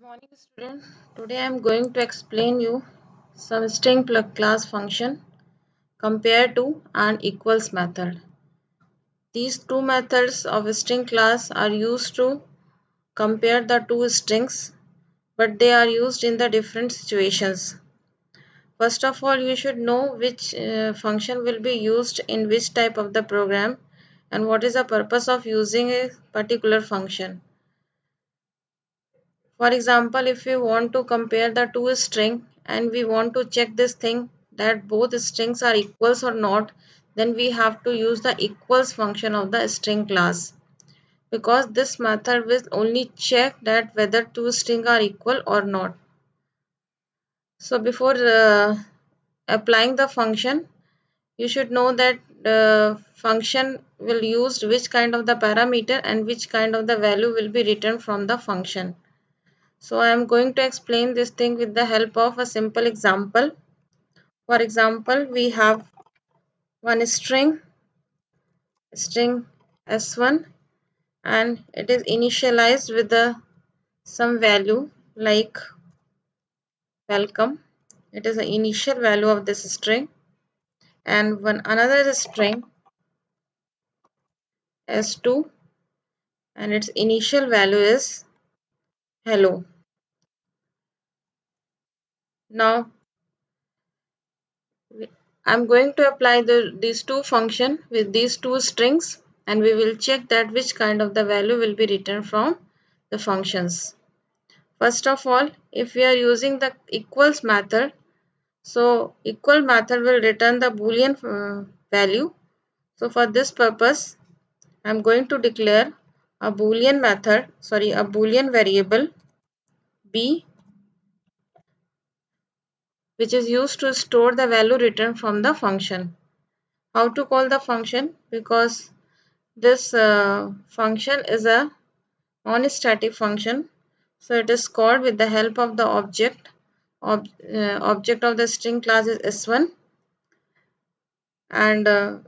Morning student. Today I am going to explain you some string class function compare to and equals method. These two methods of string class are used to compare the two strings, but they are used in the different situations. First of all, you should know which function will be used in which type of the program and what is the purpose of using a particular function. For example, if we want to compare the two string and we want to check this thing that both strings are equals or not, then we have to use the equals function of the string class, because this method will only check that whether two strings are equal or not. So before applying the function, you should know that the function will use which kind of the parameter and which kind of the value will be returned from the function. So I am going to explain this thing with the help of a simple example. For example, we have one string s1, and it is initialized with some value like welcome. It is the initial value of this string, and one another string s2, and its initial value is hello. Now I'm going to apply these two functions with these two strings, and we will check that which kind of the value will be returned from the functions. First of all, if we are using the equals method, so equal method will return the boolean value. So for this purpose, I am going to declare a boolean variable b, which is used to store the value returned from the function. How to call the function? Because this function is a non-static function, so it is called with the help of the object. Object of the string class is s1, and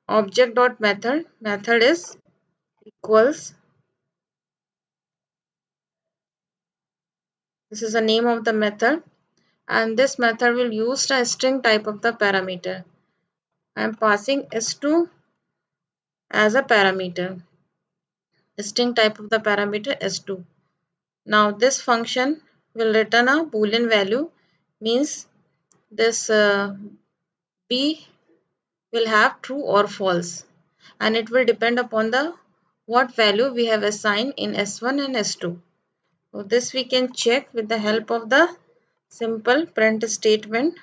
object dot method is equals. This is the name of the method, and this method will use a string type of the parameter. I am passing s2 as a parameter, string type of the parameter s2. Now this function will return a boolean value, means this b will have true or false, and it will depend upon the what value we have assigned in s1 and s2. So this we can check with the help of the simple print statement.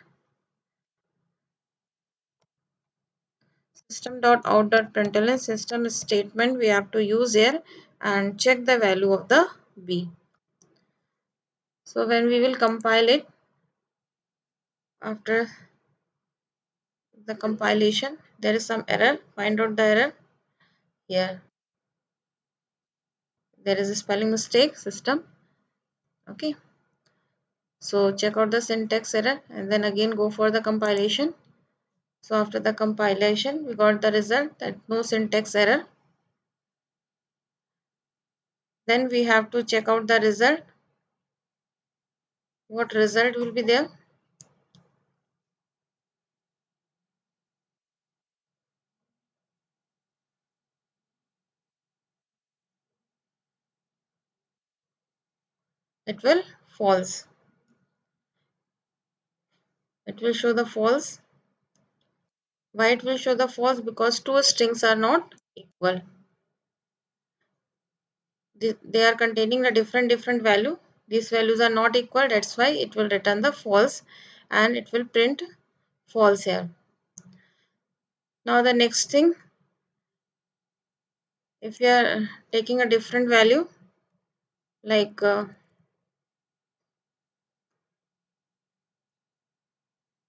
System.out.println system statement we have to use here and check the value of the b. So when we will compile it, after the compilation there is some error. Find out the error. Here there is a spelling mistake system. Okay, so check out the syntax error and then again go for the compilation. So after the compilation we got the result that no syntax error. Then we have to check out the result. What result will be there? It will false. It will show the false. Why it will show the false? Because two strings are not equal. They are containing a different value. These values are not equal. That's why it will return the false, and it will print false here. Now the next thing, if we are taking a different value like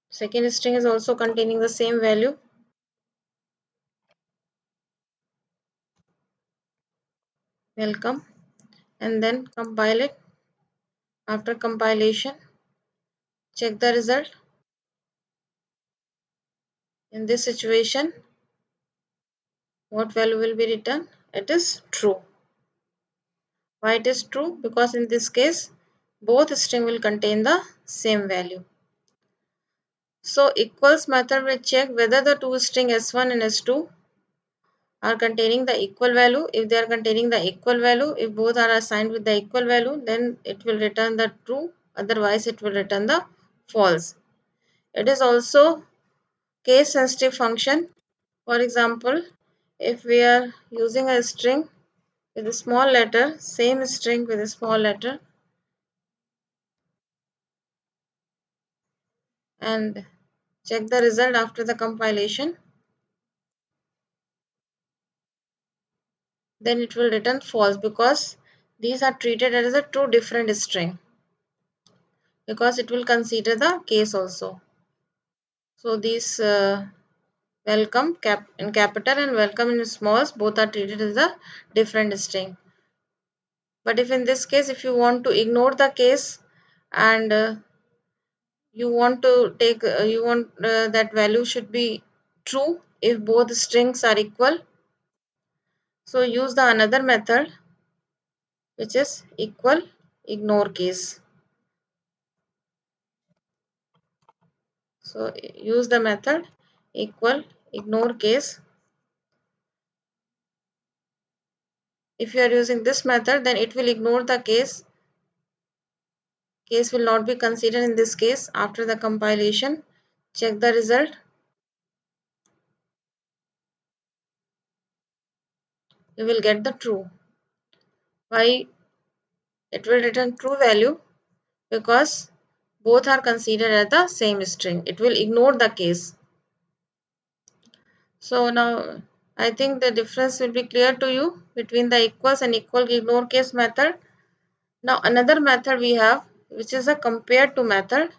second string is also containing the same value, welcome, and then compile it. After compilation, check the result. In this situation, what value will be returned? It is true. Why it is true? Because in this case both string will contain the same value. So equals method will check whether the two string S1 and S2 are containing the equal value. If they are containing the equal value, if both are assigned with the equal value, then it will return the true, otherwise it will return the false. It is also case sensitive function. For example, if we are using a string with a small letter, same string with a small letter, and check the result after the compilation, then it will return false because these are treated as a two different string, because it will consider the case also. So these welcome in capital and welcome in smalls both are treated as a different string. But if in this case, if you want to ignore the case and you want to take you want that value should be true if both strings are equal, so use the another method, which is equal ignore case. So use the method equal ignore case. If you are using this method, then it will ignore the case. Case will not be considered in this case. After the compilation, check the result. You will get the true. Why? It will return true value because both are considered as the same string. It will ignore the case. So now I think the difference will be clear to you between the equals and equal ignore case method. Now another method we have, which is a compare to method,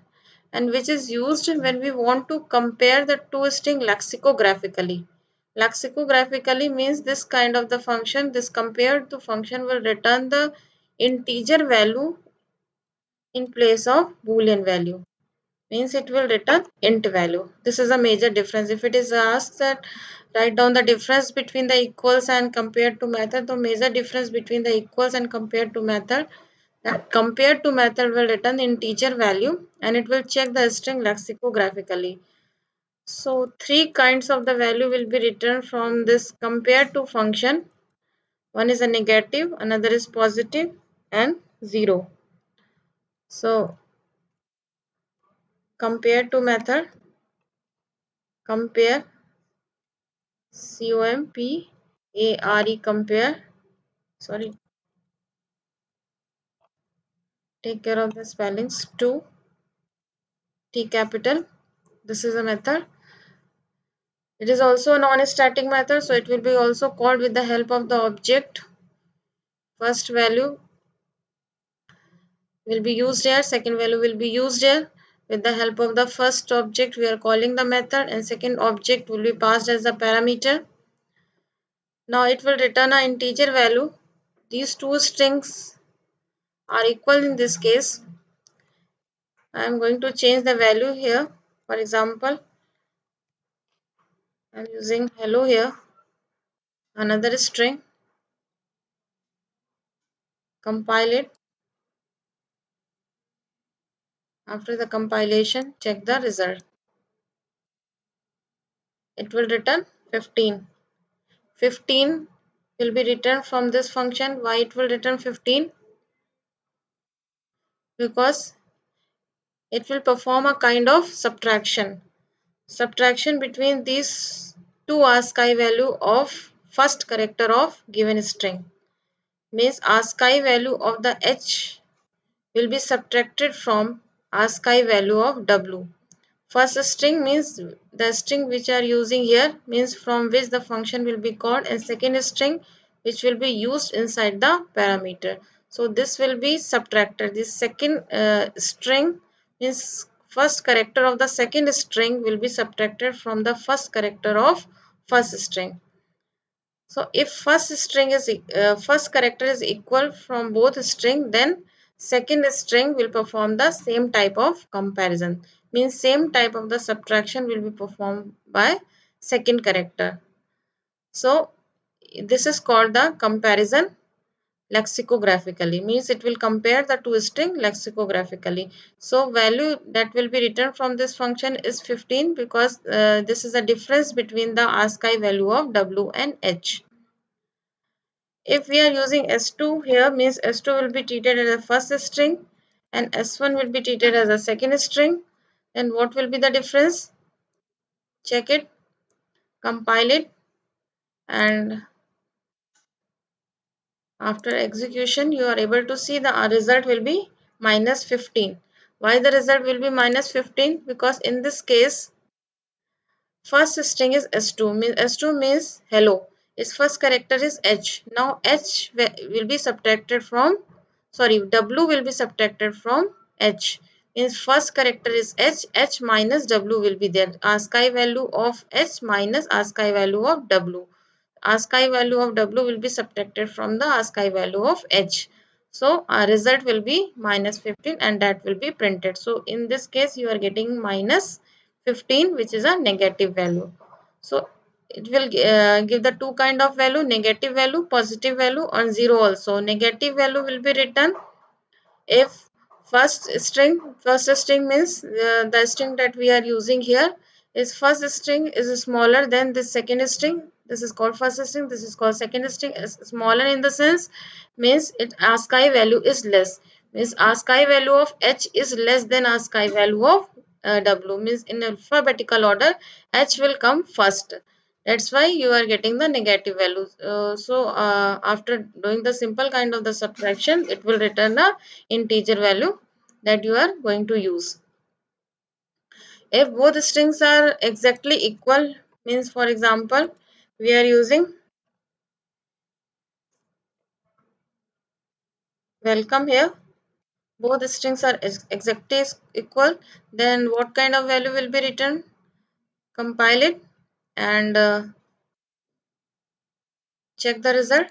and which is used when we want to compare the two string lexicographically. Lexicographically means this kind of the function, this compared to function will return the integer value in place of boolean value. Means it will return int value. This is a major difference. If it is asked that write down the difference between the equals and compared to method, the major difference between the equals and compared to method, that compared to method will return integer value and it will check the string lexicographically. So three kinds of the value will be returned from this compared to function. One is a negative, another is positive, and 0. So compare to method, compare, compare, compare, sorry, take care of the spellings, 2, T capital. This is a method. It is also a non-static method, so it will be also called with the help of the object. First value will be used here, second value will be used here. With the help of the first object, we are calling the method, and second object will be passed as a parameter. Now it will return an integer value. These two strings are equal in this case. I am going to change the value here. For example, I am using hello here, another string, compile it. After the compilation, check the result. It will return 15. 15 will be returned from this function. Why it will return 15? Because it will perform a kind of subtraction. Subtraction between these two ASCII value of first character of given string. Means ASCII value of the H will be subtracted from ASCII value of W. First string means the string which are using here, means from which the function will be called, and second string which will be used inside the parameter. So this will be subtracted. This second string means first character of the second string will be subtracted from the first character of first string. So if first character is equal from both string, then second string will perform the same type of comparison. Means same type of the subtraction will be performed by second character. So this is called the comparison. lexicographically, means it will compare the two string lexicographically. So value that will be returned from this function is 15, because this is the difference between the ASCII value of W and H. If we are using S2 here, means S2 will be treated as a first string and S1 will be treated as a second string. Then what will be the difference? Check it, compile it, and after execution you are able to see the result will be minus 15. Why the result will be minus 15? Because in this case first string is S2, means S2 means hello. Its first character is H. Now H will be subtracted from, sorry, W will be subtracted from H. Means first character is H, H minus W will be there. ASCII value of H minus ASCII value of W. ASCII value of W will be subtracted from the ASCII value of H. So our result will be minus 15 and that will be printed. So in this case you are getting minus 15, which is a negative value. So it will give the two kind of value, negative value, positive value, or 0 also. Negative value will be written if first string means the string that we are using here is first string is smaller than this second string. This is called first string, this is called second string. Is smaller in the sense means it ASCII value is less, means ASCII value of H is less than ASCII value of W, means in alphabetical order H will come first. That's why you are getting the negative values. So after doing the simple kind of the subtraction, it will return a integer value that you are going to use. If both strings are exactly equal, means for example, we are using welcome here, both strings are exactly equal, then what kind of value will be returned? Compile it and check the result.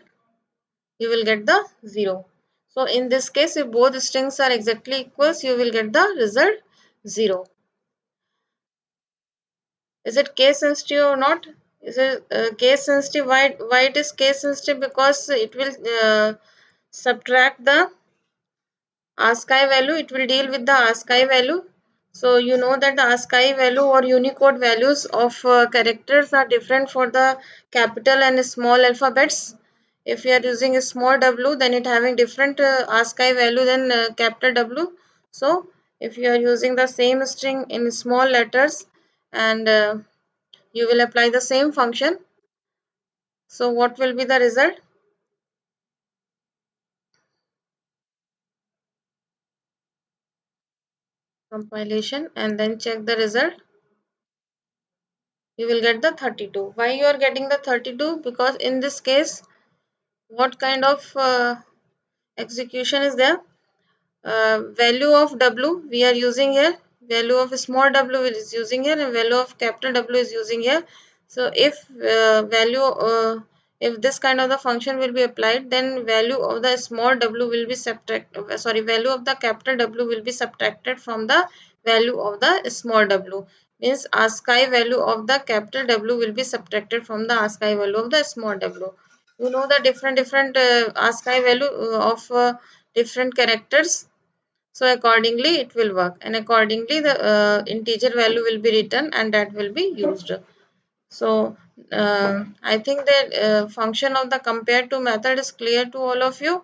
You will get the 0. So in this case, if both strings are exactly equals, you will get the result 0. Is it case sensitive or not? Is it case sensitive? Why it is case sensitive? Because it will subtract the ASCII value. It will deal with the ASCII value. So you know that the ASCII value or Unicode values of characters are different for the capital and small alphabets. If you are using a small w, then it having different ASCII value than capital W. So if you are using the same string in small letters and you will apply the same function. So what will be the result? Compilation and then check the result. You will get the 32. Why you are getting the 32? Because in this case, what kind of execution is there? Value of W we are using here, value of small w is using here, and value of capital W is using here. So if this kind of the function will be applied, then value of the small w will be value of the capital W will be subtracted from the value of the small w, means ASCII value of the capital W will be subtracted from the ASCII value of the small w. You know the different ASCII value of different characters. So accordingly it will work, and accordingly the integer value will be written and that will be used. So I think that function of the compare to method is clear to all of you.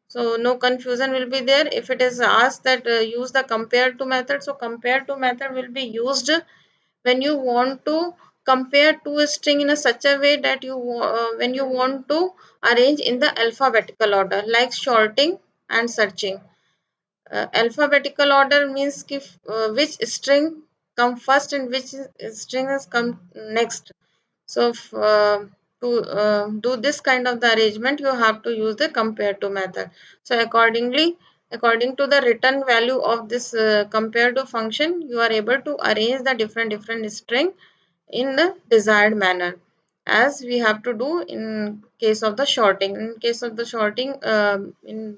So no confusion will be there. If it is asked that use the compare to method, so compare to method will be used when you want to compare two string in a such a way that when you want to arrange in the alphabetical order, like sorting and searching. Alphabetical order means which string come first and which string has come next. So to do this kind of the arrangement, you have to use the compare to method. So according to the return value of this compare to function, you are able to arrange the different string in the desired manner, as we have to do in case of the sorting. In case of the sorting, in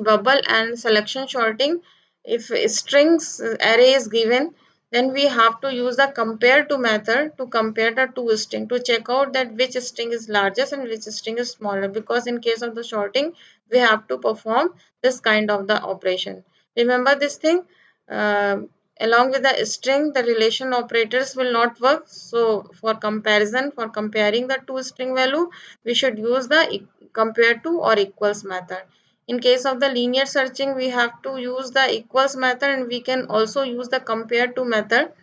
bubble and selection sorting, if strings array is given, then we have to use the compare to method to compare the two string to check out that which string is largest and which string is smaller, because in case of the sorting we have to perform this kind of the operation. Remember this thing. uh, Along with the string, the relation operators will not work. So for comparison, for comparing the two string value, we should use the compare to or equals method. In case of the linear searching, we have to use the equals method, and we can also use the compare to method.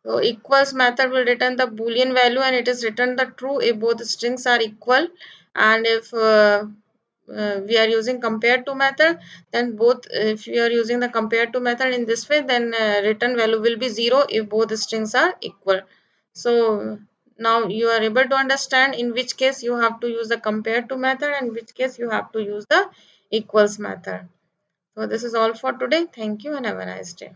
So equals method will return the boolean value, and it is returned the true if both strings are equal. And if we are using compare to method, then both, if we are using the compare to method in this way, then return value will be 0 if both strings are equal. So now you are able to understand in which case you have to use the compare to method and which case you have to use the equals method. So this is all for today. Thank you and have a nice day.